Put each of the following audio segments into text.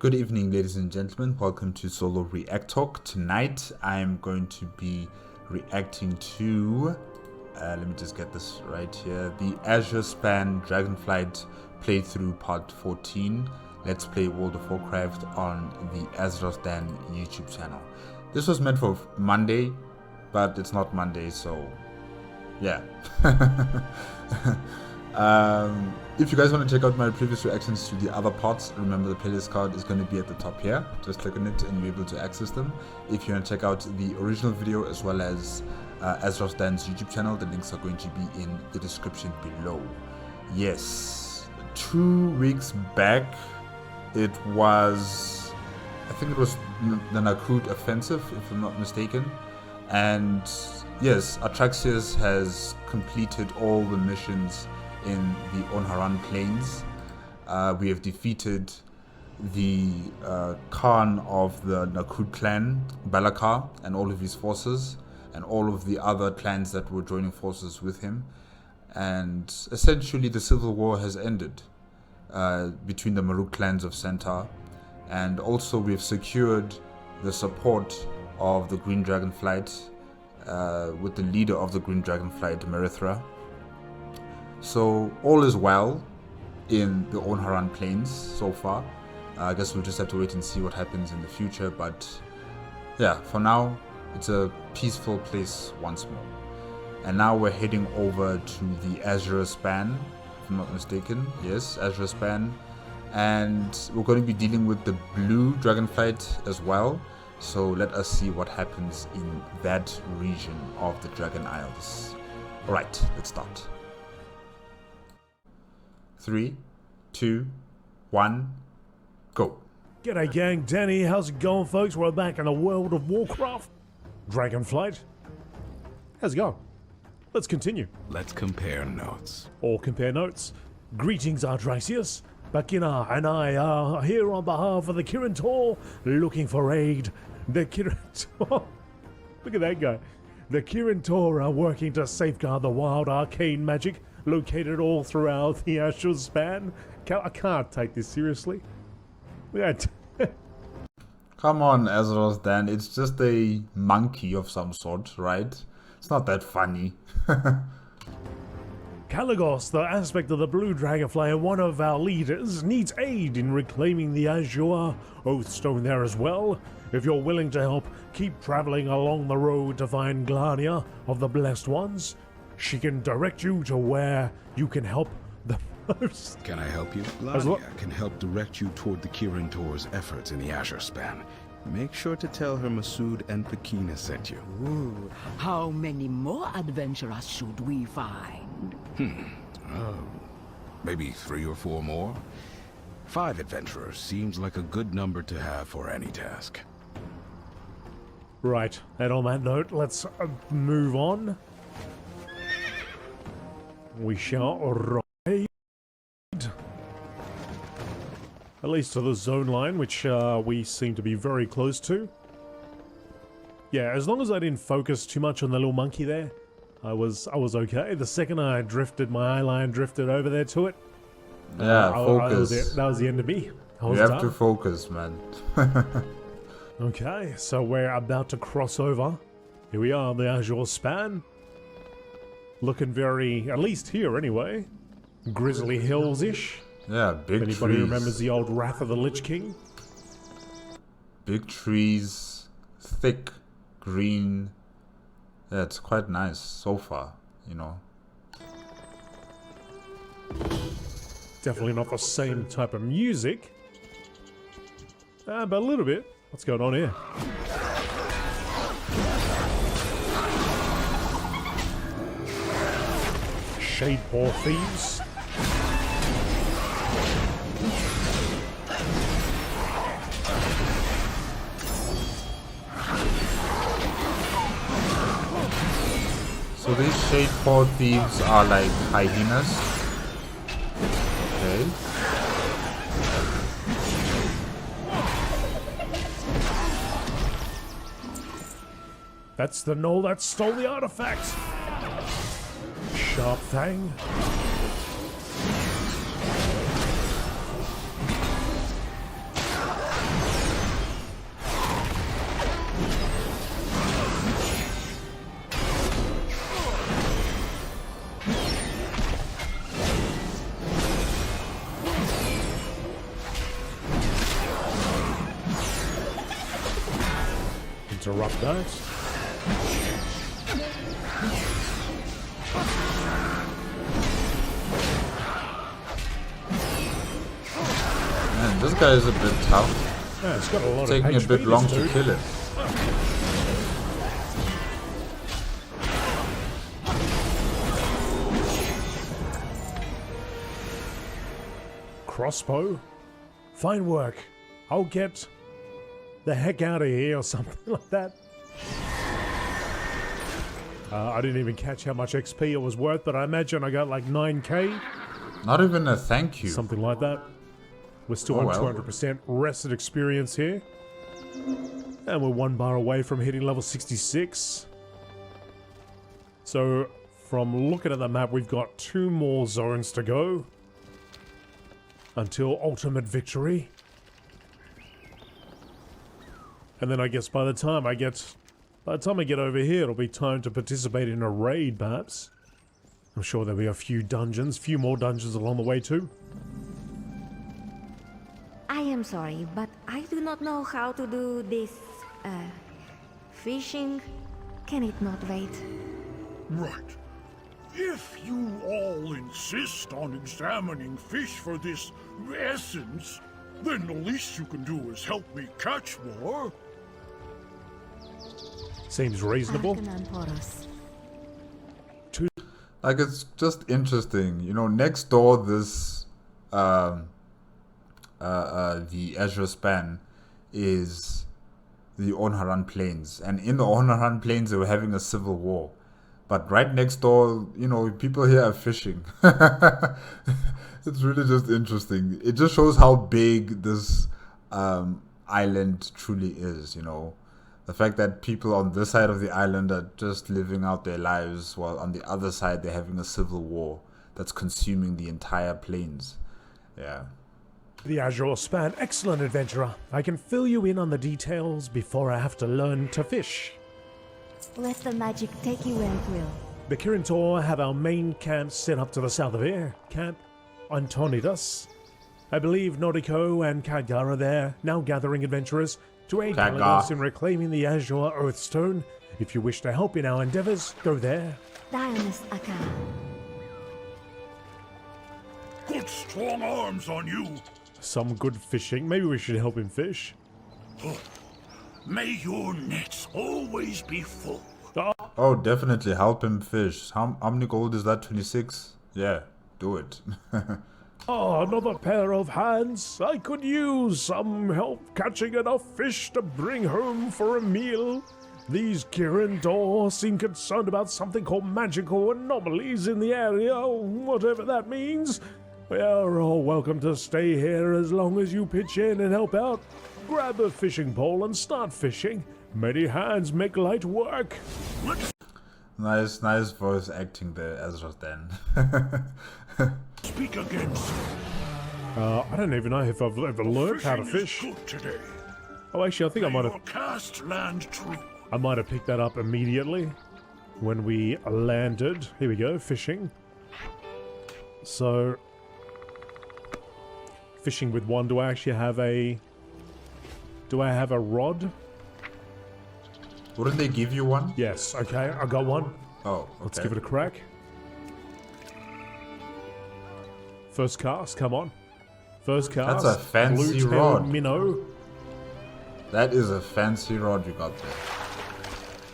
Good evening, ladies and gentlemen. Welcome to Solo ReacTalk. Tonight, I am going to be reacting to, let me just get this right here, the Azure Span Dragonflight playthrough part 14. Let's play World of Warcraft on the AzerothDan YouTube channel. This was meant for Monday, but it's not Monday, so yeah. If you guys want to check out my previous reactions to the other parts, remember the playlist card is going to be at the top here. Just click on it and you'll be able to access them. If you want to check out the original video as well as AzerothDan's YouTube channel, the links are going to be in the description below. Yes, 2 weeks back, it was, I think it was the Nakud offensive, if I'm not mistaken. And yes, Artraxius has completed all the missions in the Onharan Plains. We have defeated the Khan of the Nakud clan, Balakar, and all of his forces, and all of the other clans that were joining forces with him. And essentially the civil war has ended between the Maruk clans of Centaur. And also we have secured the support of the Green Dragonflight with the leader of the Green Dragonflight, Merithra. So all is well in the Onharan Plains so far. I guess we'll just have to wait and see what happens in the future, but yeah, for now it's a peaceful place once more. And now we're heading over to the Azure Span, if I'm not mistaken. Yes, Azure Span. And we're going to be dealing with the Blue Dragonflight as well. So let us see what happens in that region of the Dragon Isles. Alright, let's start. 3, 2, 1, go. G'day gang, Danny, how's it going folks? We're back in the world of Warcraft. Dragonflight. How's it going? Let's continue. Let's compare notes. Or compare notes. Greetings Artraxius. Bakina and I are here on behalf of the Kirin Tor, looking for aid. The Kirin Tor... Look at that guy. The Kirin Tor are working to safeguard the wild arcane magic located all throughout the Azure Span. I can't take this seriously. Come on, AzerothDan, it's just a monkey of some sort, right? It's not that funny. Kalecgos, the aspect of the Blue Dragonfly and one of our leaders, needs aid in reclaiming the Azure Oathstone there as well. If you're willing to help, keep traveling along the road to find Glania of the Blessed Ones. She can direct you to where you can help the most. Can I help you? Glania can help direct you toward the Kirin Tor's efforts in the Azure Span. Make sure to tell her Masood and Pakina sent you. Ooh, how many more adventurers should we find? Maybe 3 or 4 more? 5 adventurers seems like a good number to have for any task. Right, and on that note, let's move on. We shall ride, at least to the zone line, which we seem to be very close to. Yeah, as long as I didn't focus too much on the little monkey there, I was okay. The second I drifted, my eye line drifted over there to it. Yeah, focus. That was the end of me. You have to focus, man. Okay, so we're about to cross over. Here we are, the Azure Span. Looking very, at least here anyway, Grizzly Hills-ish. Yeah, big trees. Anybody remembers the old Wrath of the Lich King? Big trees, thick, green. Yeah, it's quite nice so far, you know. Definitely not the same type of music. But a little bit. What's going on here? Shadepaw thieves. So these Shadepaw thieves are like hyenas. Okay. That's the gnoll that stole the artifact. Sharp Fang. interrupt that. Man, this guy is a bit tough. Yeah, it's got a lot Taking of a bit HP, long this to dude. kill it. Crossbow? Fine work. I'll get the heck out of here or something like that. I didn't even catch how much XP it was worth, but I imagine I got like 9k. Not even a thank you. Something like that. We're still on 200% rested experience here. And we're 1 bar away from hitting level 66. So, from looking at the map, we've got 2 more zones to go. Until ultimate victory. And then I guess by the time I get over here, it'll be time to participate in a raid, perhaps. I'm sure there'll be a few more dungeons along the way too. I am sorry, but I do not know how to do this, fishing. Can it not wait? Right. If you all insist on examining fish for this essence, then the least you can do is help me catch more. Seems reasonable. Like, it's just interesting, you know. Next door, this the Azure span is the Onharan Plains, and in the Onharan Plains they were having a civil war. But right next door, you know, people here are fishing. It's really just interesting. It just shows how big this island truly is, you know. The fact that people on this side of the island are just living out their lives, while on the other side they're having a civil war that's consuming the entire plains. Yeah. The Azure span, excellent adventurer. I can fill you in on the details before I have to learn to fish. Let the magic take you where it will. The Kirintor have our main camp set up to the south of here, Camp Antonidas. I believe Nordico and Khadgar are there, now gathering adventurers to aid Kalecgos in reclaiming the Azure Earthstone. If you wish to help in our endeavors, go there. Dionys Aka. Good strong arms on you. Some good fishing. Maybe we should help him fish. May your nets always be full. Oh, definitely help him fish. How many gold is that? 26? Yeah, do it. Oh, another pair of hands. I could use some help catching enough fish to bring home for a meal. These Kirintor seem concerned about something called magical anomalies in the area, whatever that means. You're all welcome to stay here as long as you pitch in and help out. Grab a fishing pole and start fishing. Many hands make light work. Nice voice acting there, AzerothDan. Speak again, sir. I don't even know if I've ever learned how to fish. Good today. Oh, actually, I think I might have. Cast land true. I might have picked that up immediately when we landed. Here we go, fishing. So, fishing with one. Do I actually have a? Do I have a rod? Wouldn't they give you one? Yes. Okay, I got one. Oh, okay. Let's give it a crack. First cast, come on. First cast. That's a fancy Blue-tailed rod. minnow. That is a fancy rod you got there.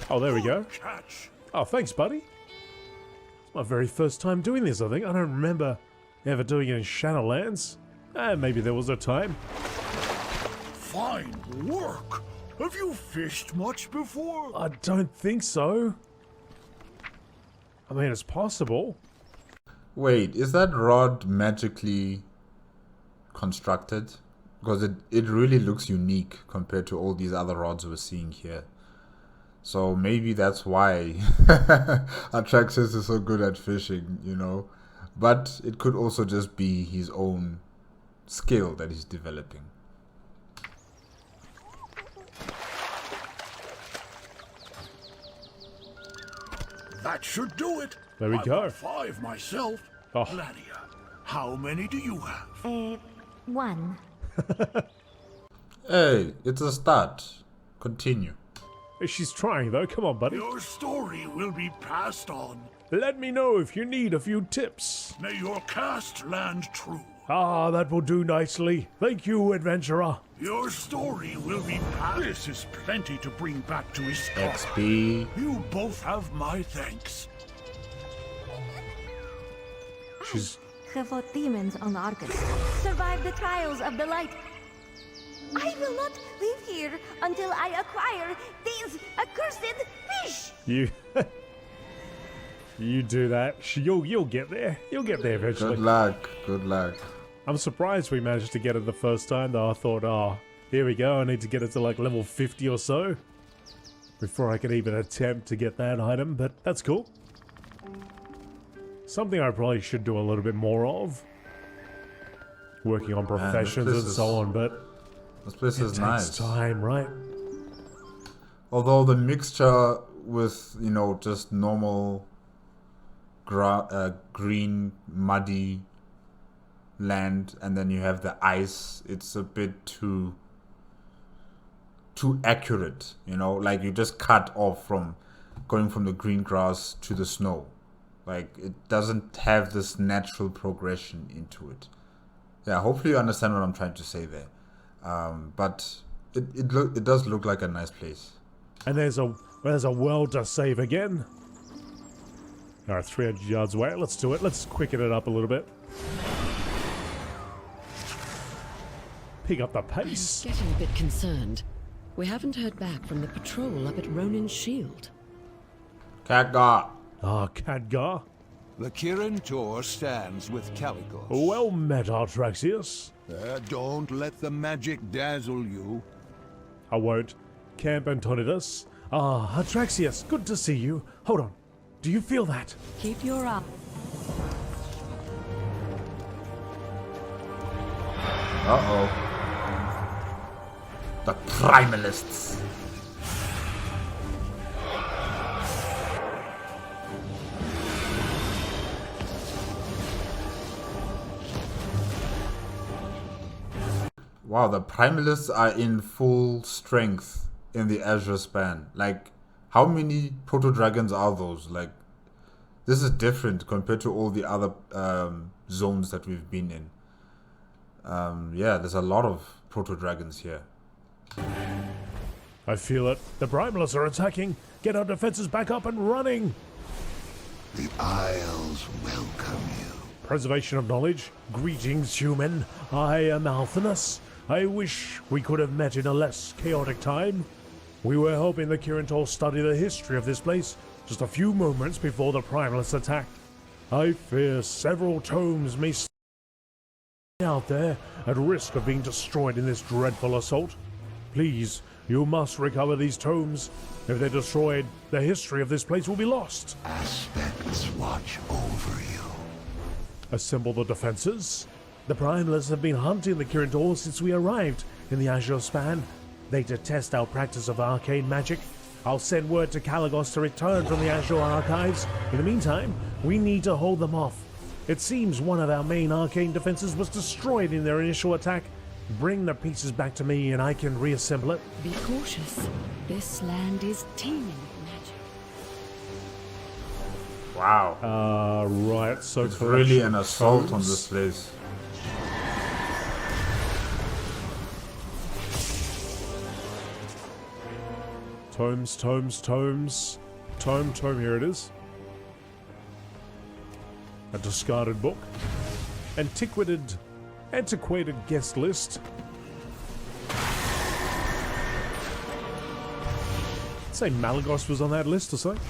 Oh, there we go. Catch. Oh, thanks, buddy. It's my very first time doing this, I think. I don't remember ever doing it in Shadowlands. Maybe there was a time. Fine work. Have you fished much before? I don't think so. I mean, it's possible. Wait, is that rod magically constructed? Because it really looks unique compared to all these other rods we're seeing here. So maybe that's why Artraxius is so good at fishing, you know. But it could also just be his own skill that he's developing. That should do it. There we I've go. got 5 myself. Oh. Gladia, how many do you have? 1. Hey, it's a start. Continue. She's trying though. Come on, buddy. Your story will be passed on. Let me know if you need a few tips. May your cast land true. Ah, that will do nicely. Thank you, adventurer. Your story will be passed. This is plenty to bring back to his star. XP. You both have my thanks. She's... Have fought demons on Argus. Survived the trials of the light. I will not leave here until I acquire these accursed fish. You... You do that. You'll get there. You'll get there eventually. Good luck. Good luck. I'm surprised we managed to get it the first time, though. I thought, oh, here we go. I need to get it to like level 50 or so before I could even attempt to get that item, but that's cool. Something I probably should do a little bit more of. Working on professions and so on, but this place is it nice. takes time, right? Although the mixture with, you know, just normal green, muddy land, and then you have the ice, it's a bit too accurate, you know, like you just cut off from going from the green grass to the snow. Like, it doesn't have this natural progression into it. Yeah, hopefully you understand what I'm trying to say there. But it does look like a nice place. And there's a world to save again. Alright, 300 yards away. Let's do it. Let's quicken it up a little bit. Pick up the pace. I'm getting a bit concerned. We haven't heard back from the patrol up at Ronin's Shield. Khadgar. Ah, Khadgar. The Kirin Tor stands with Kalecgos. Well met, Artraxius. Don't let the magic dazzle you. I won't. Camp Antonidas. Ah, Artraxius, good to see you. Hold on. Do you feel that? Keep your eye. Uh-oh. The Primalists. Wow, the Primalists are in full strength in the Azure span. Like, how many proto-dragons are those? Like, this is different compared to all the other zones that we've been in. Yeah, there's a lot of proto-dragons here. I feel it. The Primalists are attacking. Get our defenses back up and running. The Isles welcome you. Preservation of knowledge. Greetings, human. I am Althanus. I wish we could have met in a less chaotic time. We were helping the Kirin Tor study the history of this place just a few moments before the Primalists attacked. I fear several tomes may stay out there at risk of being destroyed in this dreadful assault. Please, you must recover these tomes. If they're destroyed, the history of this place will be lost. Aspects watch over you. Assemble the defenses. The Primalists have been hunting the Kirin Tor since we arrived in the Azure span. They detest our practice of arcane magic. I'll send word to Kalecgos to return from the Azure archives. In the meantime, we need to hold them off. It seems one of our main arcane defenses was destroyed in their initial attack. Bring the pieces back to me and I can reassemble it. Be cautious. This land is teeming with magic. Wow. Right, so It's really an assault on this place. Tomes. Tome, here it is. A discarded book. Antiquated guest list. I'd say Malagos was on that list or something.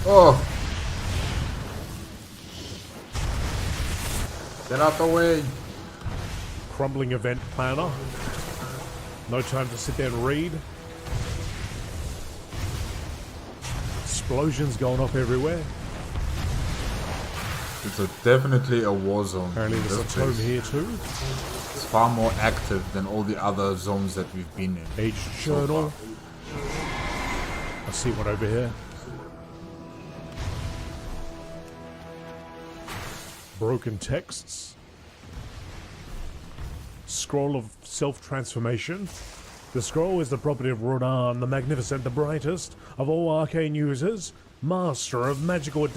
Oh! Get out the way! Crumbling event planner. No time to sit there and read. Explosions going off everywhere. It's definitely a war zone. Apparently there's a tome here too. It's far more active than all the other zones that we've been in. Aged journal. I see one over here. Broken texts. Scroll of self-transformation. The scroll is the property of Rodan, the Magnificent, the brightest of all arcane users, master of magical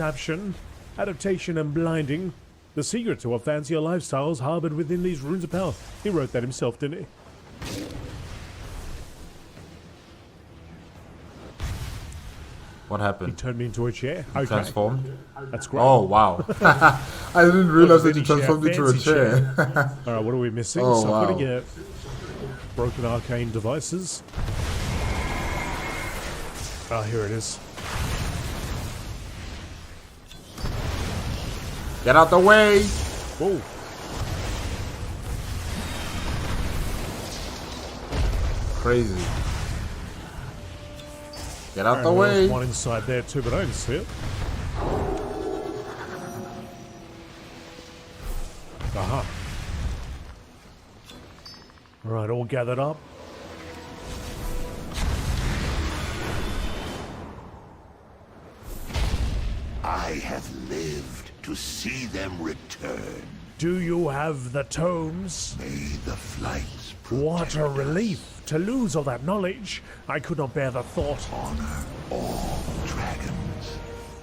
adaptation and blinding. The secret to a fancier lifestyle is harbored within these runes of power. He wrote that himself, didn't he? What He happened? turned me into a chair. Okay. Transformed? That's great. Oh, wow. I didn't realize that you Fancy transformed into a fancy chair. Alright, what are we missing? Oh, So I'm gonna wow. get broken arcane devices. Ah, here it is. Get out the way! Whoa. Crazy. Get out the Apparently way! there's one inside there too, but I didn't see it. Aha. Alright, all gathered up. I have lived to see them return. Do you have the tomes? May the flights What a relief to lose all that knowledge. I could not bear the thought. honor all dragons.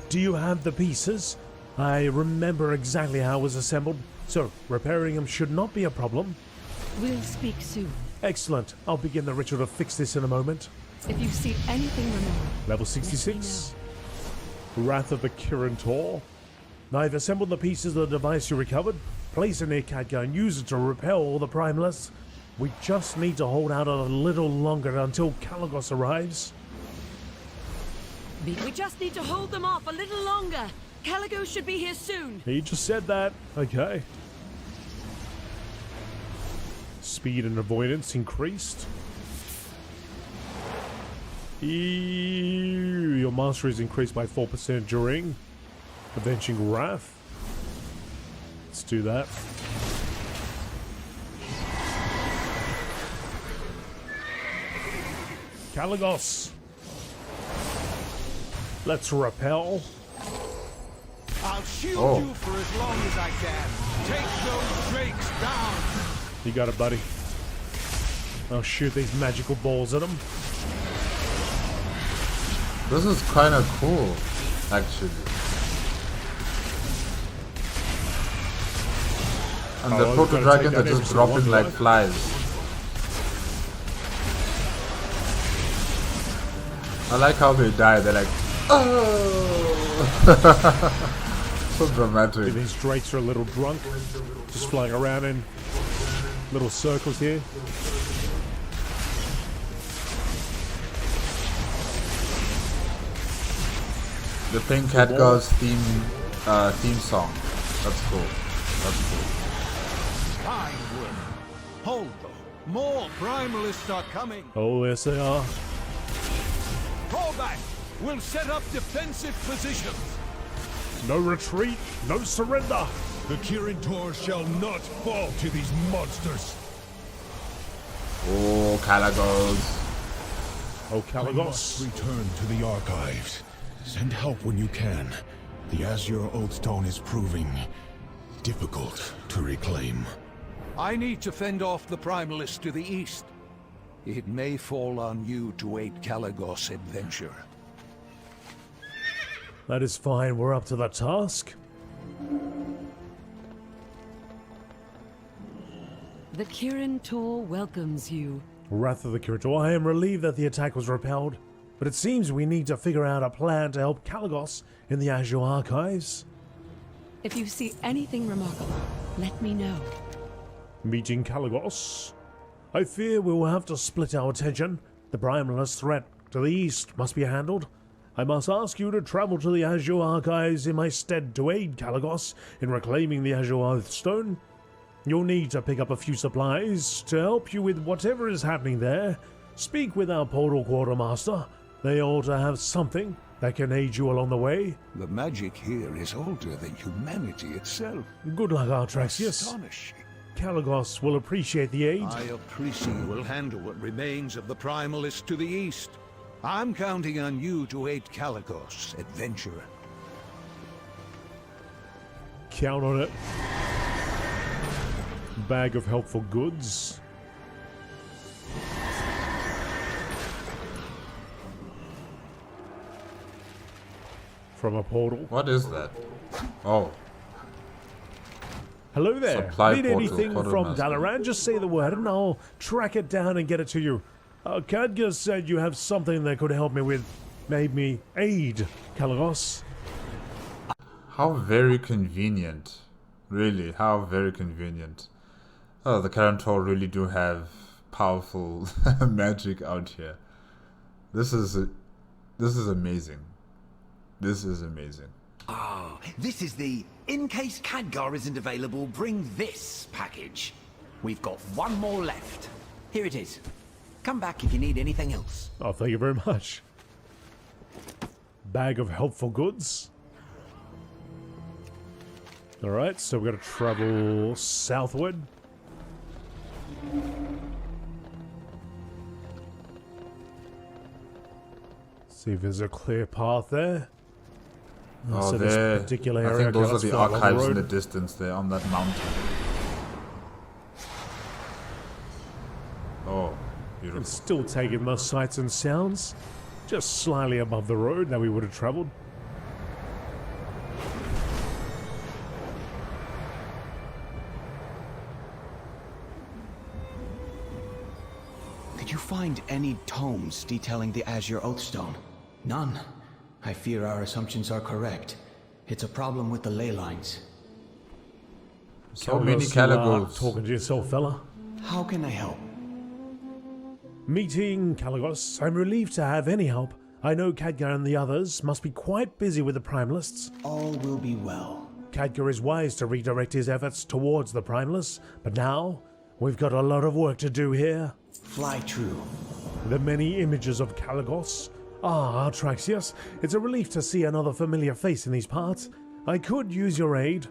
Do you have the pieces? I remember exactly how it was assembled, so repairing them should not be a problem. We'll speak soon. Excellent. I'll begin the ritual to fix this in a moment. If you see anything remarkable, Level 66. Wrath of the Kirin. I've assembled the pieces of the device you recovered. Place it near Khadgar and use it to repel all the Primalists. We just need to hold out a little longer until Kalecgos arrives. we just need to hold them off a little longer. Kalecgos should be here soon. He just said that. Okay. Speed and avoidance increased. Your mastery is increased by 4% during Avenging Wrath. Let's do that. Kalecgos. Let's repel. I'll shield Oh. you for as long as I can. Take those drakes down. You got it, buddy. I'll shoot these magical balls at him. This is kind of cool, actually. And the Oh, proto gotta dragons take are that every just single dropping one, like right? flies. I like how they die. They're like, oh, so dramatic. These drakes are a little drunk, just flying around in little circles here. The Pink Khadgar's theme song. That's cool. That's cool. Fine work. Hold though. More Primalists are coming. Oh, yes they are. Fall back. We'll set up defensive positions. No retreat, no surrender. The Kirin shall not fall to these monsters. Oh, Kalecgos. Oh, I must Kalecgos. return to the archives. Send help when you can. The Azure Oathstone is proving difficult to reclaim. I need to fend off the Primalists to the east. It may fall on you to aid Kalecgos' adventure. That is fine, we're up to the task. The Kirin Tor welcomes you. Wrath of the Kirin. I am relieved that the attack was repelled, but it seems we need to figure out a plan to help Kalecgos in the Azure archives. If you see anything remarkable, let me know. Meeting Kalecgos. I fear we will have to split our attention. The Primalist threat to the east must be handled. I must ask you to travel to the Azure archives in my stead to aid Kalecgos in reclaiming the Azure Oathstone. You'll need to pick up a few supplies to help you with whatever is happening there. Speak with our portal quartermaster. They ought to have something that can aid you along the way. The magic here is older than humanity itself. Good luck, Artraxius. Astonishing. Kalecgos will appreciate the aid. I appreciate you will handle what remains of the Primalists to the east. I'm counting on you to aid Kalecgos' adventure. Count on it. Bag of helpful goods. from a portal. What is that? Oh. Hello there. Supply Need portal, anything from quartermaster. Dalaran? Just say the word and I'll track it down and get it to you. Kalecgos said you have something that could help me with. Made me aid Kalecgos. How very convenient. Really, how very convenient. Oh, the Kirintor really do have powerful magic out here. This is amazing. This is amazing. Oh, this is the in case Khadgar isn't available, bring this package. We've got one more left. Here it is. Come back if you need anything else. Oh, thank you very much. Bag of helpful goods. Alright, so we've got to travel southward. See if there's a clear path there. Oh, so there. this particular I area. think those are the archives in the distance there on that mountain. Oh, beautiful. It's still taking the sights and sounds. Just slightly above the road that we would have traveled. Did you find any tomes detailing the Azure Oathstone? None. I fear our assumptions are correct. It's a problem with the ley lines. So many Kalecgos, Kalecgos. talking to yourself, fella. How can I help? Meeting Kalecgos, I'm relieved to have any help. I know Khadgar and the others must be quite busy with the Primalists. All will be well. Khadgar is wise to redirect his efforts towards the Primalists, but now we've got a lot of work to do here. Fly true. The many images of Kalecgos. Ah, Artraxius, it's a relief to see another familiar face in these parts. I could use your aid.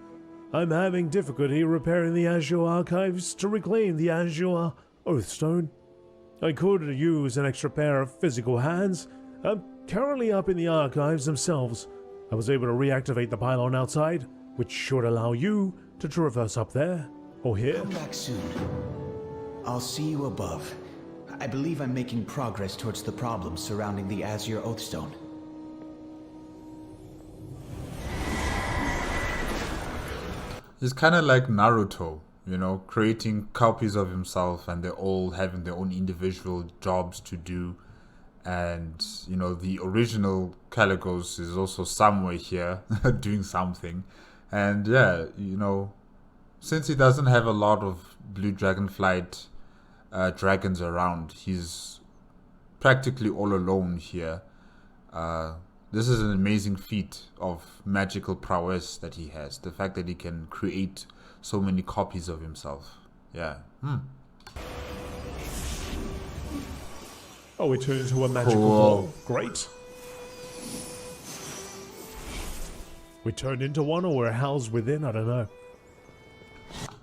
I'm having difficulty repairing the Azure archives to reclaim the Azure Oathstone. I could use an extra pair of physical hands. I'm currently up in the archives themselves. I was able to reactivate the pylon outside, which should allow you to traverse up there, or here. Come back soon. I'll see you above. I believe I'm making progress towards the problems surrounding the Azure Oathstone. He's kind of like Naruto, you know, creating copies of himself and they're all having their own individual jobs to do. And, you know, the original Kalecgos is also somewhere here doing something. And yeah, you know, since he doesn't have a lot of Blue Dragonflight dragons around, he's practically all alone here. This is an amazing feat of magical prowess that he has. The fact that he can create so many copies of himself. Yeah. Oh, we turned into a magical Cool. ball. Great. We turned into one or we're housed within? I don't know.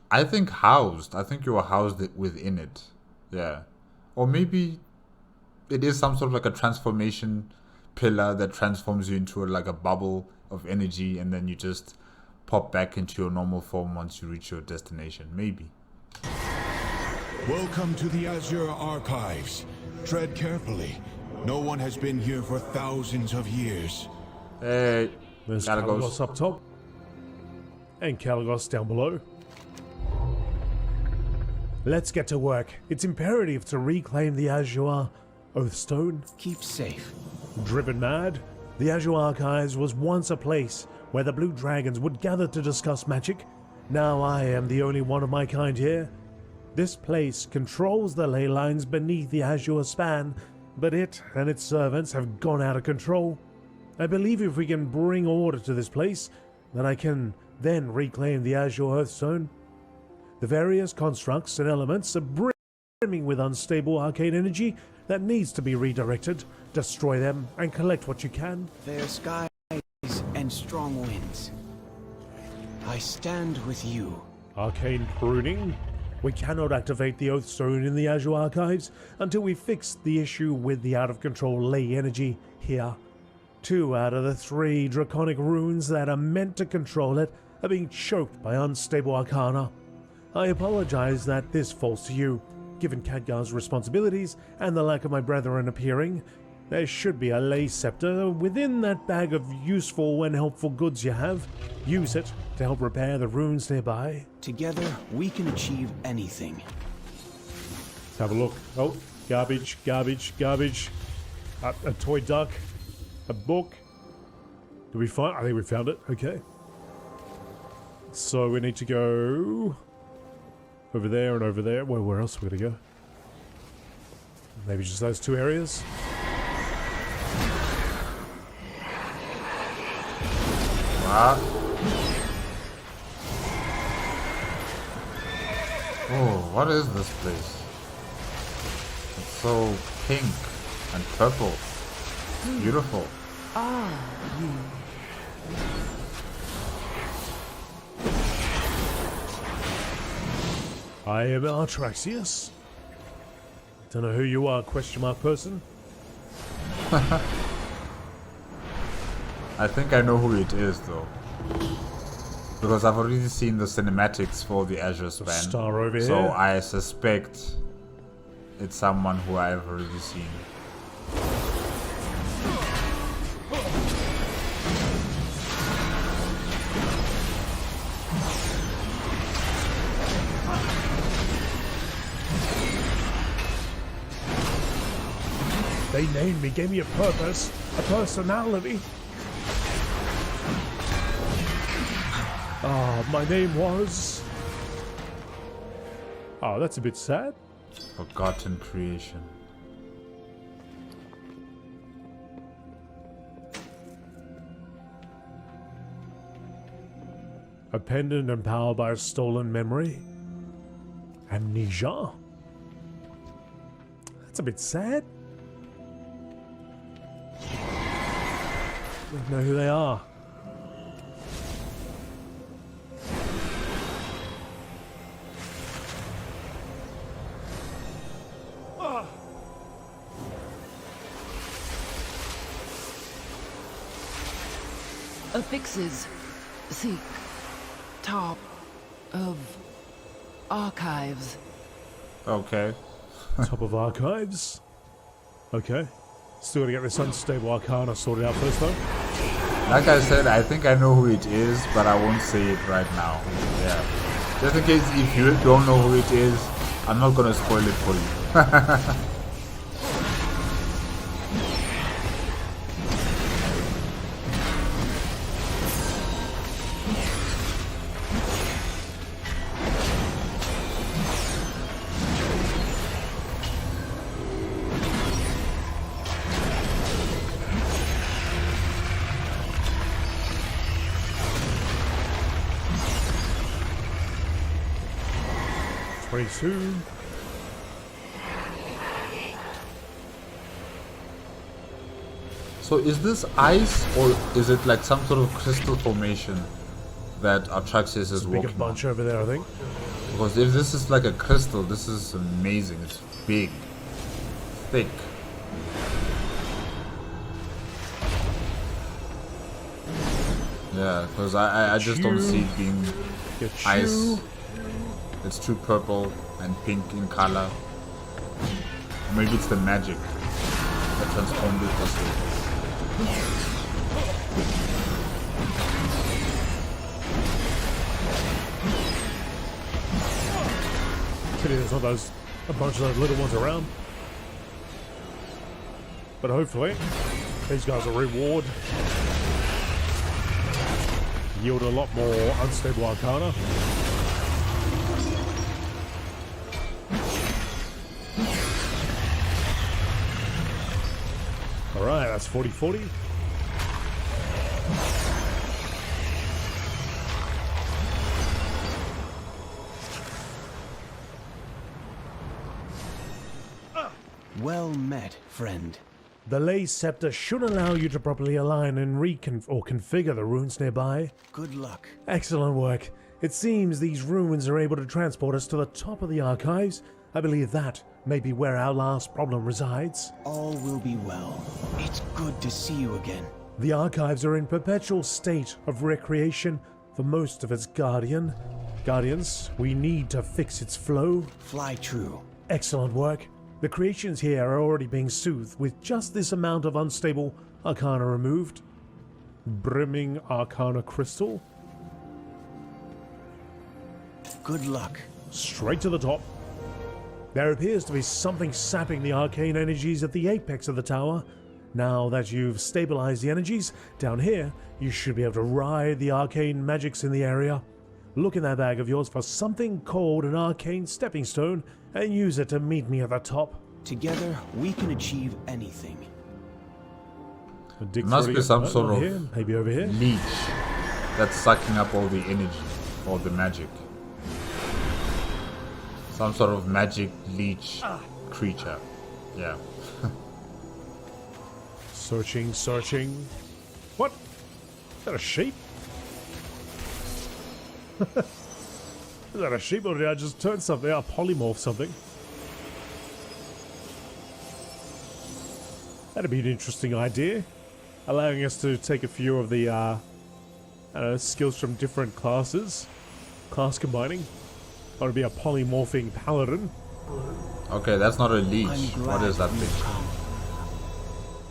I think housed. I think you are housed within it. Yeah. Or maybe it is some sort of like a transformation pillar that transforms you into like a bubble of energy and then you just pop back into your normal form once you reach your destination. Maybe. Welcome to the Azure Archives. Tread carefully. No one has been here for thousands of years. Hey, There's Kalecgos. Kalecgos up top. And Kalecgos down below. Let's get to work. It's imperative to reclaim the Azure Oathstone. Keep safe. Driven mad, the Azure Archives was once a place where the Blue Dragons would gather to discuss magic. Now I am the only one of my kind here. This place controls the ley lines beneath the Azure span, but it and its servants have gone out of control. I believe if we can bring order to this place, then I can then reclaim the Azure Hearthstone. The various constructs and elements are brimming with unstable arcane energy that needs to be redirected. Destroy them and collect what you can. Fair skies and strong winds. I stand with you. Arcane pruning? We cannot activate the Oathstone in the Azure Archives until we fix the issue with the out-of-control ley energy here. 2 out of the 3 draconic runes that are meant to control it are being choked by unstable arcana. I apologize that this falls to you. Given Khadgar's responsibilities and the lack of my brethren appearing, There should be a lay scepter within that bag of useful and helpful goods you have. Use it to help repair the ruins nearby. Together, we can achieve anything. Let's have a look. Oh, garbage, garbage, garbage. A toy duck. A book. Did we find? I think we found it. Okay. So we need to go over there and over there. Well, where else are we going to go? Maybe just those two areas. What? Oh, what is this place? It's so pink and purple. Beautiful. I am Artraxius. Don't know who you are, question mark person. I think I know who it is though. Because I've already seen the cinematics for the Azure span. Star over so here. I suspect it's someone who I've already seen. They named me, gave me a purpose, a personality. Oh, my name was... Oh, that's a bit sad. Forgotten creation. A pendant empowered by a stolen memory. Amnesia. That's a bit sad. I don't know who they are. Affixes. Seek. Top. Of. Archives. Okay. Top of archives. Okay. Still gotta get this unstable arcana sorted out first though. Like I said, I think I know who it is, but I won't say it right now. Yeah. Just in case if you don't know who it is, I'm not gonna spoil it for you. So is this ice or is it like some sort of crystal formation that Artraxius is walking Big bunch over there, I think. Because if this is like a crystal, this is amazing. It's big, thick. Yeah, because I just don't see it being ice. It's too purple and pink in color. Maybe it's the magic that transformed it this way. Pity there's not a bunch of those little ones around. But hopefully, these guys will reward. Yield a lot more unstable arcana. Alright, that's 40-40. Well met, friend. The Lay Scepter should allow you to properly align and configure the runes nearby. Good luck. Excellent work. It seems these ruins are able to transport us to the top of the archives. I believe that may be where our last problem resides. All will be well. It's good to see you again. The archives are in perpetual state of recreation for most of its guardians. We need to fix its flow. Fly true. Excellent work. The creations here are already being soothed with just this amount of unstable arcana removed. Brimming arcana crystal. Good luck. Straight to the top. There appears to be something sapping the arcane energies at the apex of the tower. Now that you've stabilized the energies, down here, you should be able to ride the arcane magics in the area. Look in that bag of yours for something called an arcane stepping stone and use it to meet me at the top. Together, we can achieve anything. There must be some sort of here, maybe over here. leech that's sucking up all the energy, all the magic. Some sort of magic leech creature. Yeah. Searching, searching. What? Is that a sheep? Is that a sheep or did I just turn something? I polymorph something. That'd be an interesting idea. Allowing us to take a few of the skills from different classes. Class combining. Or to be a polymorphing paladin. Okay, that's not a leech. What is that thing?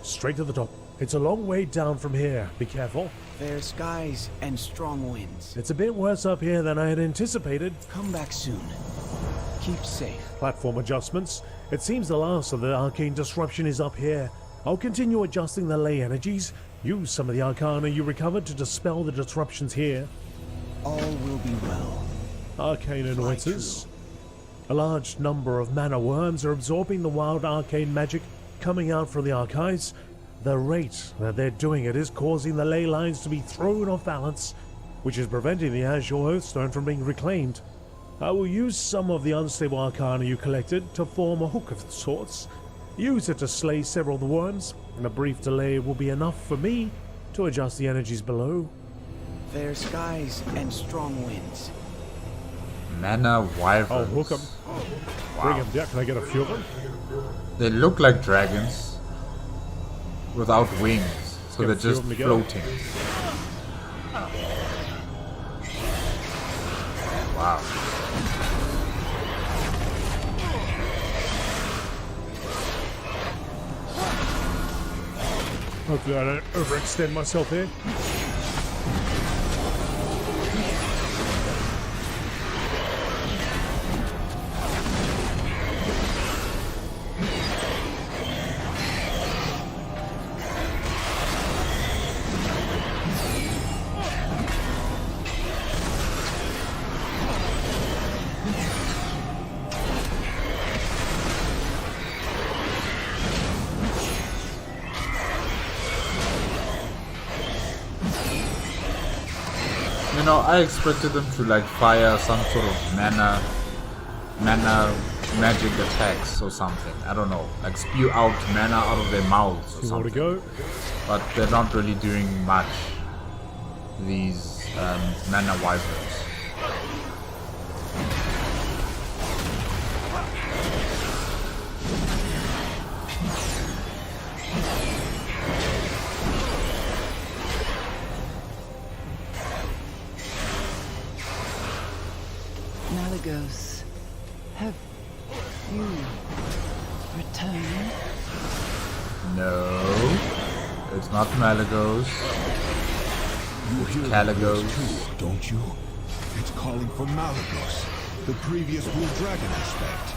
Straight to the top. It's a long way down from here. Be careful. Fair skies and strong winds. It's a bit worse up here than I had anticipated. Come back soon. Keep safe. Platform adjustments. It seems the last of the arcane disruption is up here. I'll continue adjusting the ley energies. Use some of the arcana you recovered to dispel the disruptions here. All will be well. Arcane annoyances. A large number of mana worms are absorbing the wild arcane magic coming out from the archives. The rate that they're doing it is causing the ley lines to be thrown off balance, which is preventing the Azure Earthstone from being reclaimed. I will use some of the unstable arcana you collected to form a hook of sorts. Use it to slay several of the worms, and a brief delay will be enough for me to adjust the energies below. Fair skies and strong winds. Mana wyverns. I'll hook them. Wow. Bring them down. Can I get a few of them? They look like dragons without wings, so they're just floating. Wow. Hopefully I don't overextend myself here. You know, I expected them to like fire some sort of mana magic attacks or something. I don't know, like spew out mana out of their mouths or something. To go. But they're not really doing much. These mana wyverns. Kalecgos, have you returned? No, it's not Kalecgos. You hear Kalecgos too, don't you? It's calling for Malagos, the previous Blue Dragon aspect.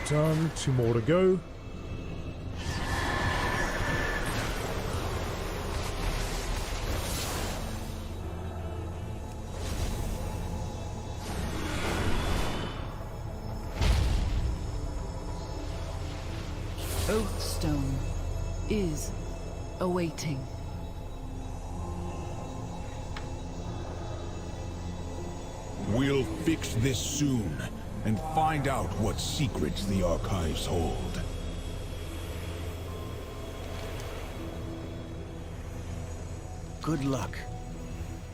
Done. 2 more to go. Oathstone is awaiting. We'll fix this soon, and find out what secrets the archives hold. Good luck.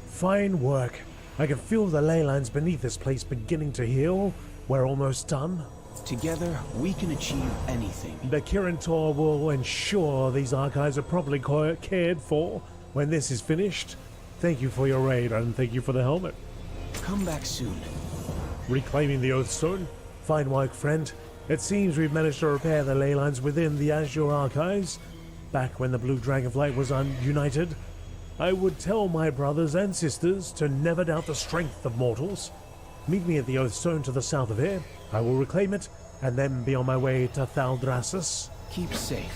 Fine work. I can feel the ley lines beneath this place beginning to heal. We're almost done. Together, we can achieve anything. The Kirin Tor will ensure these archives are properly cared for when this is finished. Thank you for your raid, and thank you for the helmet. Come back soon. Reclaiming the Oathstone. Fine work, friend. It seems we've managed to repair the ley lines within the Azure archives. Back when the Blue Dragonflight was united, I would tell my brothers and sisters to never doubt the strength of mortals. Meet me at the Oathstone to the south of here. I will reclaim it, and then be on my way to Thaldraszus. Keep safe.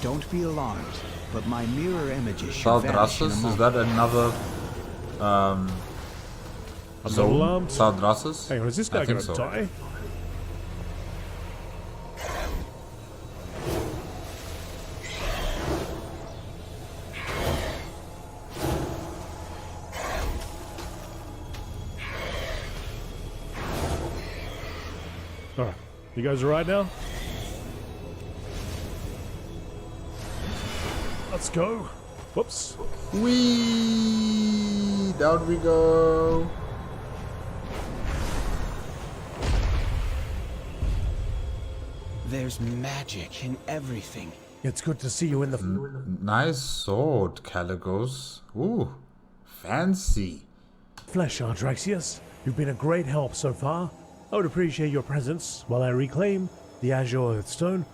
Don't be alarmed, but my mirror images should vanish in a Thaldraszus? moment. Is that another zone? Alarmed? Thaldraszus? Hang on, is this guy I think gonna so. die? Alright, you guys alright now? Let's go. Whoops. Whee! Down we go. There's magic in everything. It's good to see you in the... Nice sword, Kalecgos. Ooh, fancy. flesh, Artraxius. You've been a great help so far. I would appreciate your presence while I reclaim the Azure Stone.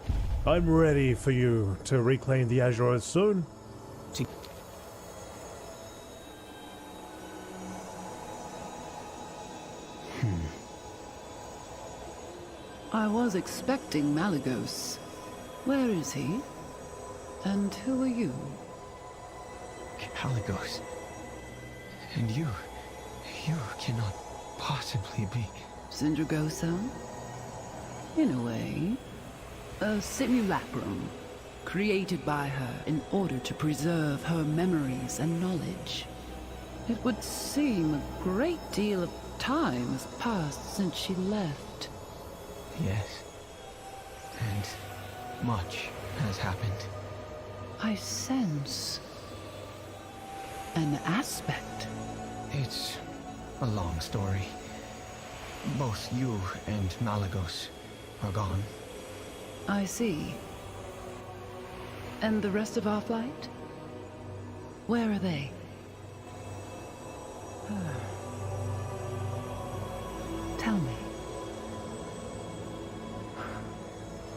I'm ready for you to reclaim the Azure Stone. I was expecting Malygos. Where is he? And who are you? Kalecgos. And you cannot possibly be... Sindragosa? In a way. A simulacrum, created by her in order to preserve her memories and knowledge. It would seem a great deal of time has passed since she left. Yes. And much has happened. I sense an aspect. It's a long story. Both you and Malygos are gone. I see. And the rest of our flight? Where are they? Tell me.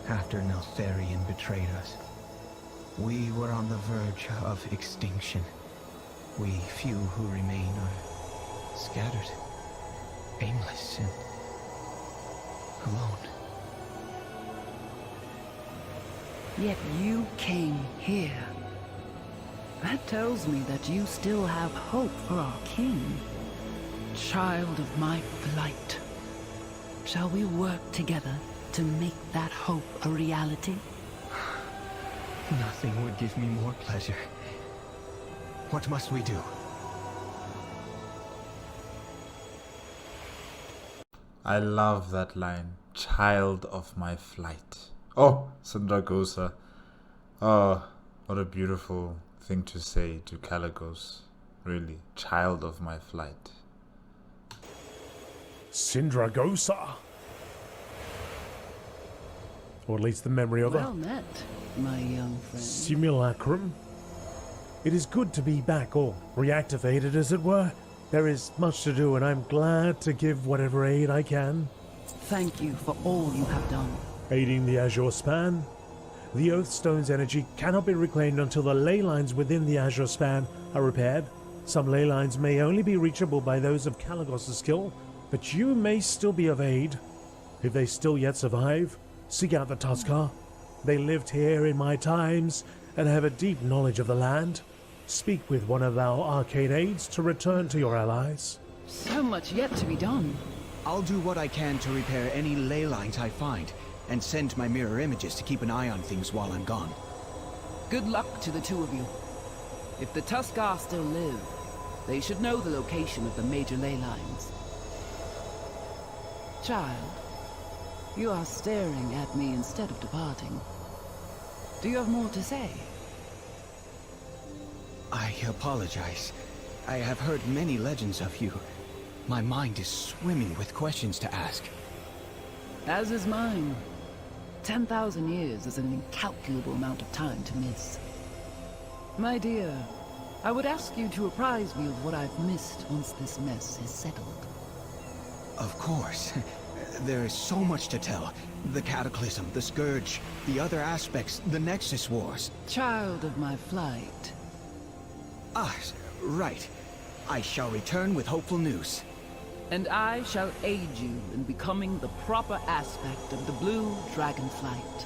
After Neltharion betrayed us, we were on the verge of extinction. We few who remain are scattered, aimless, and alone. Yet you came here. That tells me that you still have hope for our king. Child of my flight. Shall we work together to make that hope a reality? Nothing would give me more pleasure. What must we do? I love that line. Child of my flight. Oh, Sindragosa. Oh, what a beautiful thing to say to Kalecgos. Really, child of my flight. Sindragosa. Or at least the memory of Well her. met, my young friend. Simulacrum. It is good to be back, or reactivated as it were. There is much to do, and I'm glad to give whatever aid I can. Thank you for all you have done. Aiding the Azure Span. The Oathstone's energy cannot be reclaimed until the ley lines within the Azure Span are repaired. Some ley lines may only be reachable by those of Kalecgos' skill, but you may still be of aid. If they still yet survive, seek out the Tuskar. They lived here in my times and have a deep knowledge of the land. Speak with one of our arcane aides to return to your allies. So much yet to be done. I'll do what I can to repair any ley lines I find, and send my mirror images to keep an eye on things while I'm gone. Good luck to the two of you. If the Tuskar still live, they should know the location of the major ley lines. Child, you are staring at me instead of departing. Do you have more to say? I apologize. I have heard many legends of you. My mind is swimming with questions to ask. As is mine. 10,000 years is an incalculable amount of time to miss. My dear, I would ask you to apprise me of what I've missed once this mess is settled. Of course. There is so much to tell. The Cataclysm, the Scourge, the other aspects, the Nexus Wars. Child of my flight. Ah, right. I shall return with hopeful news. And I shall aid you in becoming the proper aspect of the Blue Dragonflight.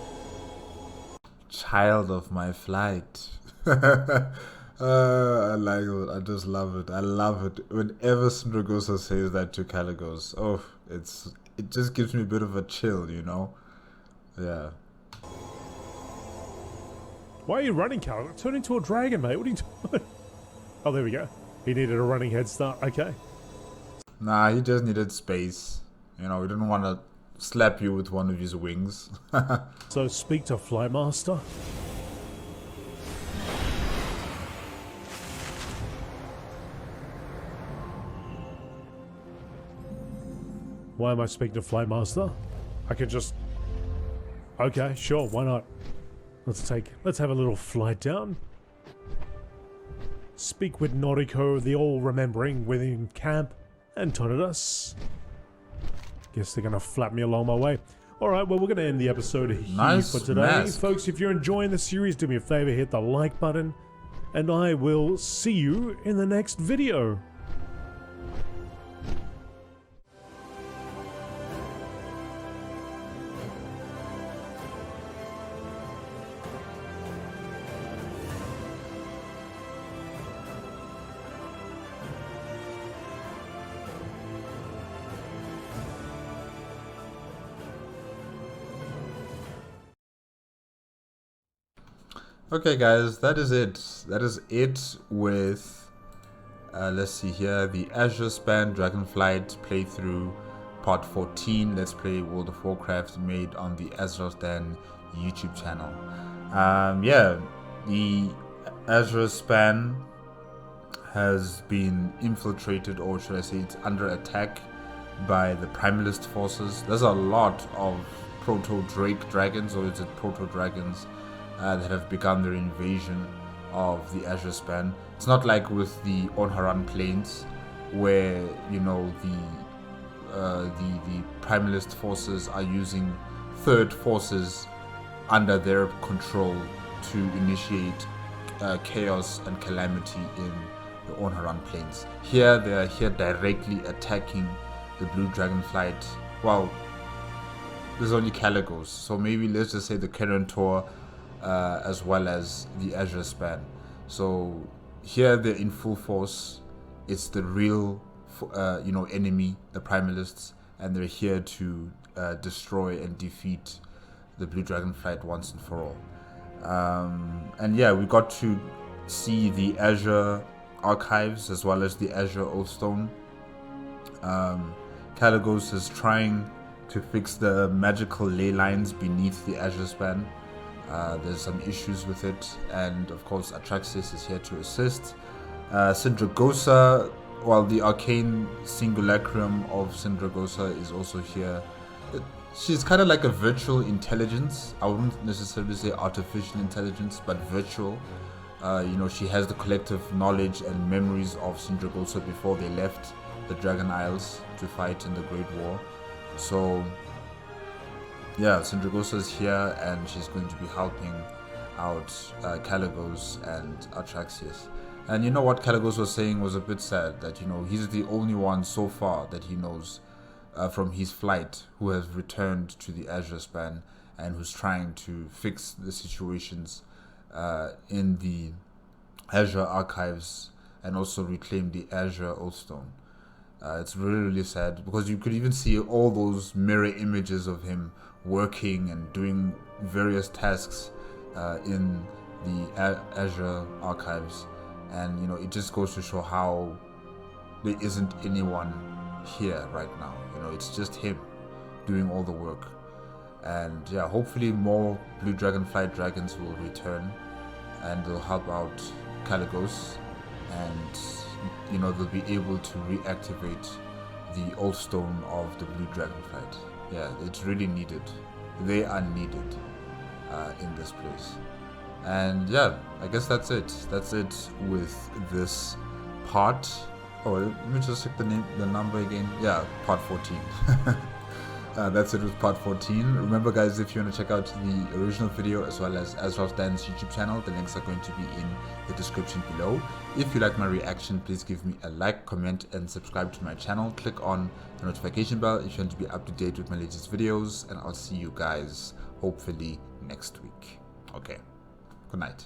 Child of my flight. I like it. I just love it. I love it. Whenever Sindragosa says that to Kalecgos, oh, it just gives me a bit of a chill, you know? Yeah. Why are you running, Kalecgos? Turn into a dragon, mate. What are you doing? Oh, there we go. He needed a running head start. Okay. Nah, he just needed space. You know, he didn't want to slap you with one of his wings. So speak to Flightmaster. Why am I speaking to Flightmaster? I could just... Okay, sure, why not? Let's have a little flight down. Speak with Noriko, the all-remembering within camp, and Tonidus. Guess they're gonna flap me along my way. Alright, well, we're gonna end the episode here for today. Mask. Folks, if you're enjoying the series, do me a favor, hit the like button, and I will see you in the next video. Okay, guys, that is it. That is it with, let's see here, the Azure Span Dragonflight playthrough part 14. Let's play World of Warcraft, made on the AzerothDan YouTube channel. Yeah, the Azure Span has been infiltrated, or should I say it's under attack by the Primalist forces. There's a lot of proto-drake dragons, or is it proto-dragons, that have begun their invasion of the Azure Span. It's not like with the Onharan Plains, where, you know, the Primalist forces are using third forces under their control to initiate chaos and calamity in the Onharan Plains. Here, they are here directly attacking the Blue Dragonflight. Well, there's only Kalecgos, so maybe let's just say the Kirin as well as the Azure Span. So here they're in full force. It's the real, you know, enemy, the Primalists, and they're here to destroy and defeat the Blue Dragonflight once and for all. And yeah, we got to see the Azure archives as well as the Azure Oathstone. Kalecgos is trying to fix the magical ley lines beneath the Azure Span. There's some issues with it, and of course Artraxius is here to assist. Sindragosa, well, the arcane simulacrum of Sindragosa is also here. She's kind of like a virtual intelligence. I wouldn't necessarily say artificial intelligence, but virtual. You know, she has the collective knowledge and memories of Sindragosa before they left the Dragon Isles to fight in the Great War. So yeah, Sindragosa is here, and she's going to be helping out Kalecgos and Artraxius. And you know what Kalecgos was saying was a bit sad, that, you know, he's the only one so far that he knows from his flight who has returned to the Azure Span and who's trying to fix the situations in the Azure archives and also reclaim the Azure Oathstone. It's really, really sad, because you could even see all those mirror images of him working and doing various tasks in the Azure archives, and you know, it just goes to show how there isn't anyone here right now. You know, it's just him doing all the work. And yeah, hopefully more Blue Dragonflight dragons will return and they'll help out Kalecgos, and you know, they'll be able to reactivate the Oathstone of the Blue Dragonflight. Yeah, it's really needed. They are needed in this place. And yeah, I guess that's it. That's it with this part. Oh, let me just check the number again. Yeah, part 14. That's it with part 14. Remember guys, if you want to check out the original video as well as AzerothDan's YouTube channel, the links are going to be in the description below. If you like my reaction, please give me a like, comment and subscribe to my channel. Click on the notification bell if you want to be up to date with my latest videos, and I'll see you guys hopefully next week. Okay, good night.